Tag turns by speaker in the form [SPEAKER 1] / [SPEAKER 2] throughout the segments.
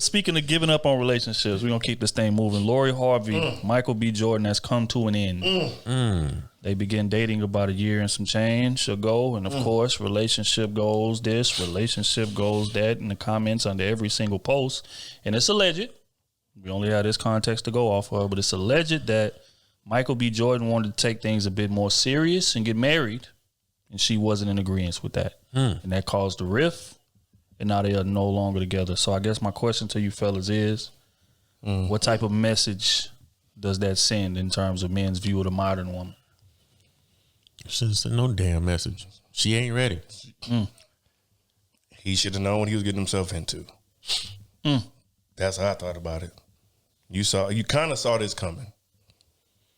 [SPEAKER 1] speaking of giving up on relationships, we're going to keep this thing moving. Lori Harvey, Michael B. Jordan has come to an end. They began dating about a year and some change ago. And, of course, relationship goes this, relationship goes that, in the comments under every single post. And it's alleged. We only have this context to go off of, but it's alleged that Michael B. Jordan wanted to take things a bit more serious and get married, and she wasn't in agreement with that. And that caused a rift, and now they are no longer together. So I guess my question to you fellas is, what type of message does that send in terms of men's view of the modern woman?
[SPEAKER 2] Shouldn't send no damn message. She ain't ready.
[SPEAKER 3] He should have known what he was getting himself into. That's how I thought about it. You kind of saw this coming.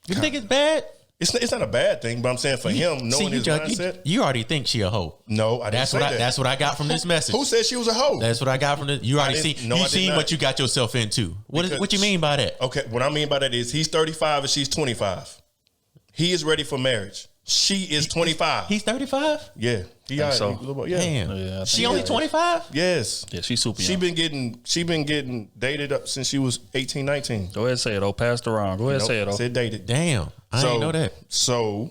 [SPEAKER 2] You think it's bad?
[SPEAKER 3] It's not a bad thing, but I'm saying for him, knowing his mindset.
[SPEAKER 2] You already think she a hoe.
[SPEAKER 3] No, I didn't say that.
[SPEAKER 2] That's what I got from this message.
[SPEAKER 3] Who said she was a hoe?
[SPEAKER 2] That's what I got from this. You already seen what you got yourself into. What you mean by that?
[SPEAKER 3] Okay, what I mean by that is he's 35 and she's 25. He is ready for marriage. She is 25.
[SPEAKER 2] He's 35?
[SPEAKER 3] Yeah.
[SPEAKER 1] So.
[SPEAKER 3] Yeah.
[SPEAKER 2] Damn.
[SPEAKER 1] Yeah,
[SPEAKER 2] she only 25?
[SPEAKER 3] Yes.
[SPEAKER 1] Yeah, she's super
[SPEAKER 3] She
[SPEAKER 1] young.
[SPEAKER 3] been getting dated up since she was 18, 19.
[SPEAKER 1] Go ahead and say it, though. Pass it around. Go ahead and say it, though.
[SPEAKER 3] I said dated.
[SPEAKER 2] Damn. I didn't know that.
[SPEAKER 3] So,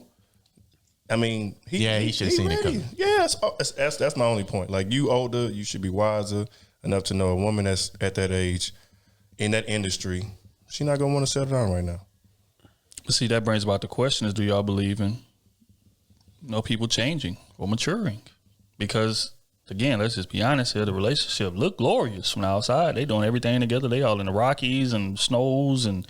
[SPEAKER 3] I mean, he
[SPEAKER 2] should have seen
[SPEAKER 3] ready.
[SPEAKER 2] it coming.
[SPEAKER 3] Yeah, that's my only point. Like, you older, you should be wiser enough to know a woman that's at that age in that industry, she's not gonna want to settle down right now.
[SPEAKER 1] See, that brings about the question is, do y'all believe in people changing or maturing? Because, again, let's just be honest here, the relationship look glorious from the outside. They doing everything together. They all in the Rockies and snows, and,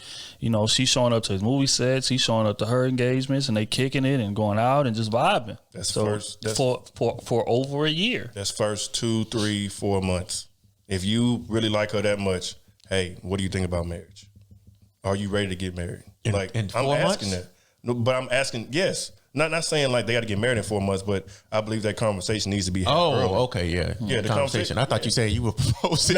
[SPEAKER 1] she's showing up to his movie sets. He's showing up to her engagements, and they kicking it and going out and just vibing.
[SPEAKER 3] That's
[SPEAKER 1] for over a year.
[SPEAKER 3] That's first 2, 3, 4 months. If you really like her that much, hey, what do you think about marriage? Are you ready to get married?
[SPEAKER 2] In 4 months?
[SPEAKER 3] Asking that. No, but I'm asking, yes. Not saying like they got to get married in 4 months, but I believe that conversation needs to be had early.
[SPEAKER 2] Okay, yeah.
[SPEAKER 3] Yeah, the
[SPEAKER 2] conversation. I thought you said you were proposing.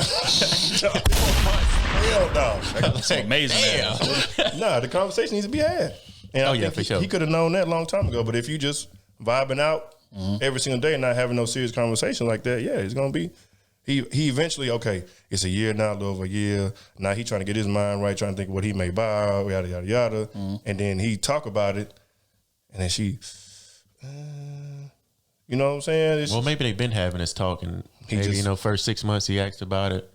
[SPEAKER 3] Hell no.
[SPEAKER 1] That's amazing.
[SPEAKER 2] Damn.
[SPEAKER 3] Nah, the conversation needs to be had. And I think
[SPEAKER 2] for sure.
[SPEAKER 3] He could have known that a long time ago, but if you just vibing out every single day and not having no serious conversation like that, yeah, it's going to be, he eventually, okay, it's a year now, a little over a year. Now he trying to get his mind right, trying to think what he may buy, yada, yada, yada. And then he talk about it, and then she, you know what I'm saying?
[SPEAKER 2] Well, maybe they've been having this talk, and maybe, first 6 months he asked about it.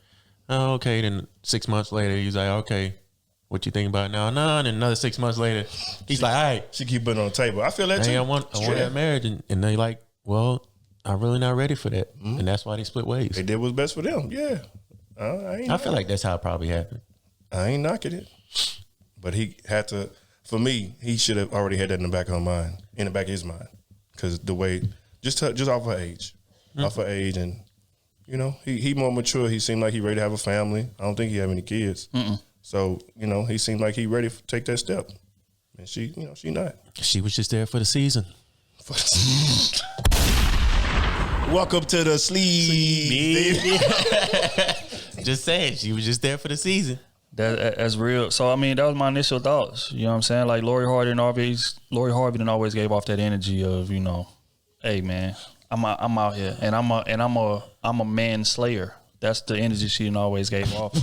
[SPEAKER 2] Oh, okay. Then 6 months later, he's like, okay, what you think about it now? No, and then another 6 months later, he's like, all right.
[SPEAKER 3] She keep putting it on the table. I feel that too.
[SPEAKER 2] Hey, I want that marriage. And they like, well, I'm really not ready for that. And that's why they split ways.
[SPEAKER 3] They did what's best for them. Yeah.
[SPEAKER 2] I feel like that's how it probably happened.
[SPEAKER 3] I ain't knocking it. But he had to, for me, he should have already had that in the back of his mind. Because the way, just off her age. Off her age, and, he more mature. He seemed like he ready to have a family. I don't think he have any kids. So, he seemed like he ready to take that step. And she, she not.
[SPEAKER 2] She was just there for the season.
[SPEAKER 3] Welcome to the sleeve.
[SPEAKER 2] Just saying, she was just there for the season.
[SPEAKER 1] That's real. So, I mean, that was my initial thoughts. You know what I'm saying? Like, Lori Harvey didn't always gave off that energy of, hey, man, I'm out here, and I'm a man slayer. That's the energy she didn't always gave off.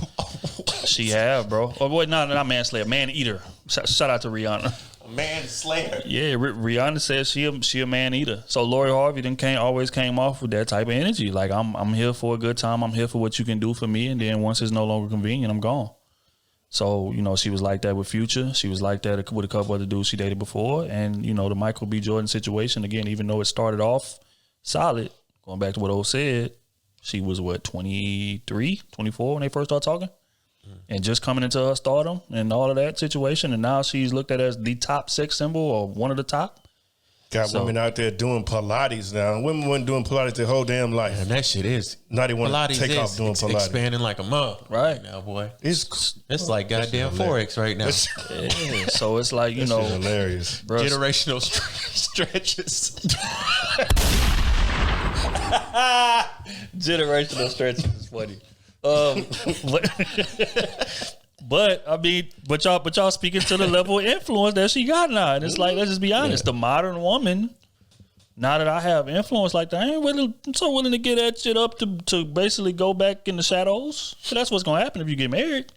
[SPEAKER 1] She have, bro. Oh, boy, not man slayer, man eater. Shout out to Rihanna.
[SPEAKER 3] Man slayer.
[SPEAKER 1] Yeah, Rihanna says she a man eater. So Lori Harvey always came off with that type of energy. Like, I'm here for a good time. I'm here for what you can do for me, and then once it's no longer convenient, I'm gone. So, she was like that with Future. She was like that with a couple other dudes she dated before. And, the Michael B. Jordan situation, again, even though it started off solid, going back to what O said, she was, 23, 24 when they first started talking? And just coming into her stardom and all of that situation. And now she's looked at as the top sex symbol or one of the top.
[SPEAKER 3] Got women out there doing Pilates now. Women weren't doing Pilates their whole damn life.
[SPEAKER 2] And that shit is.
[SPEAKER 3] Now they want to take off doing Pilates.
[SPEAKER 2] Expanding like a mug.
[SPEAKER 1] Right.
[SPEAKER 2] Now, boy.
[SPEAKER 3] It's
[SPEAKER 2] like goddamn Forex right now.
[SPEAKER 1] Yeah, so it's like,
[SPEAKER 3] hilarious.
[SPEAKER 1] Bro,
[SPEAKER 2] generational stretches.
[SPEAKER 1] Generational stretches is funny. But y'all speaking to the level of influence that she got now, and it's like, let's just be honest, the modern woman now that I have influence like that, I'm so willing to get that shit up to basically go back in the shadows. So that's what's gonna happen if you get married.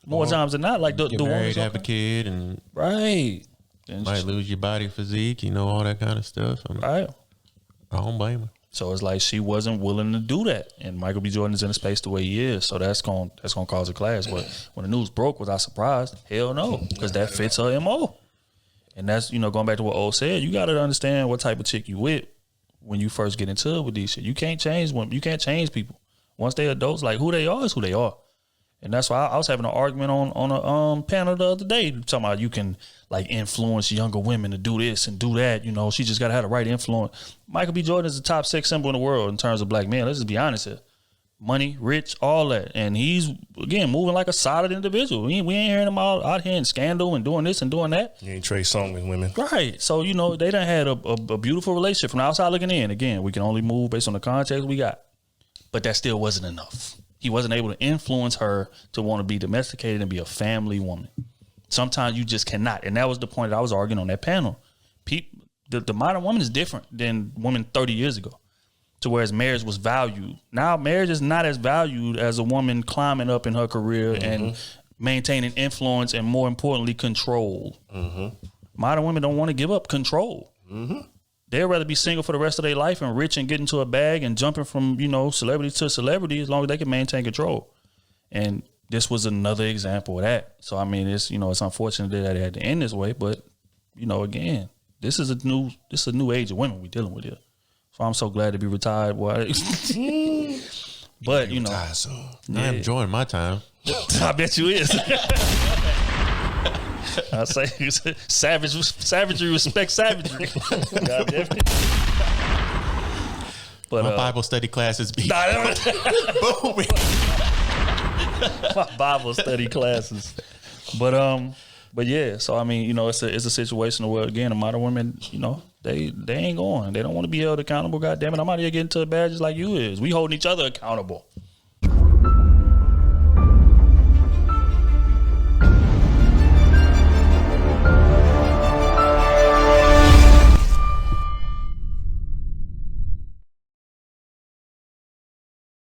[SPEAKER 1] More times than not, like the
[SPEAKER 2] married, have a kid, and
[SPEAKER 1] right,
[SPEAKER 2] might lose your body physique, all that kind of stuff.
[SPEAKER 1] Right.
[SPEAKER 2] I don't blame her.
[SPEAKER 1] So it's like she wasn't willing to do that, and Michael B. Jordan is in a space the way he is, so that's gonna cause a clash. But when the news broke, was I surprised? Hell no, because that fits her MO, and that's going back to what O said. You got to understand what type of chick you with when you first get into it with these shit. You can't change You can't change people once they adults. Like who they are is who they are, and that's why I was having an argument on a panel the other day talking about you can like influence younger women to do this and do that. She just got to have the right influence. Michael B. Jordan is the top sex symbol in the world in terms of black men. Let's just be honest here. Money, rich, all that. And he's, again, moving like a solid individual. We ain't hearing him out here in scandal and doing this and doing that.
[SPEAKER 3] You ain't Trey Songz with women.
[SPEAKER 1] Right. So, they done had a beautiful relationship from the outside looking in. Again, we can only move based on the context we got. But that still wasn't enough. He wasn't able to influence her to want to be domesticated and be a family woman. Sometimes you just cannot. And that was the point that I was arguing on that panel. The modern woman is different than women 30 years ago, to whereas marriage was valued. Now marriage is not as valued as a woman climbing up in her career and maintaining influence and, more importantly, control. Modern women don't want to give up control. They'd rather be single for the rest of their life and rich and get into a bag and jumping from, celebrity to celebrity as long as they can maintain control. And this was another example of that. So, I mean, it's unfortunate that it had to end this way, but, again, this is a new age of women we're dealing with here. So I'm so glad to be retired, boy. But,
[SPEAKER 3] Retired soon.
[SPEAKER 2] Yeah. I'm enjoying my time.
[SPEAKER 1] I bet you is. I say savagery respect savagery. God damn it. But
[SPEAKER 2] my Bible study classes be booming.
[SPEAKER 1] My Bible study classes. But yeah, so I mean, it's a situation where, again, the modern women, they ain't going. They don't want to be held accountable. God damn it, I'm out here getting to the badges like you is. We holding each other accountable.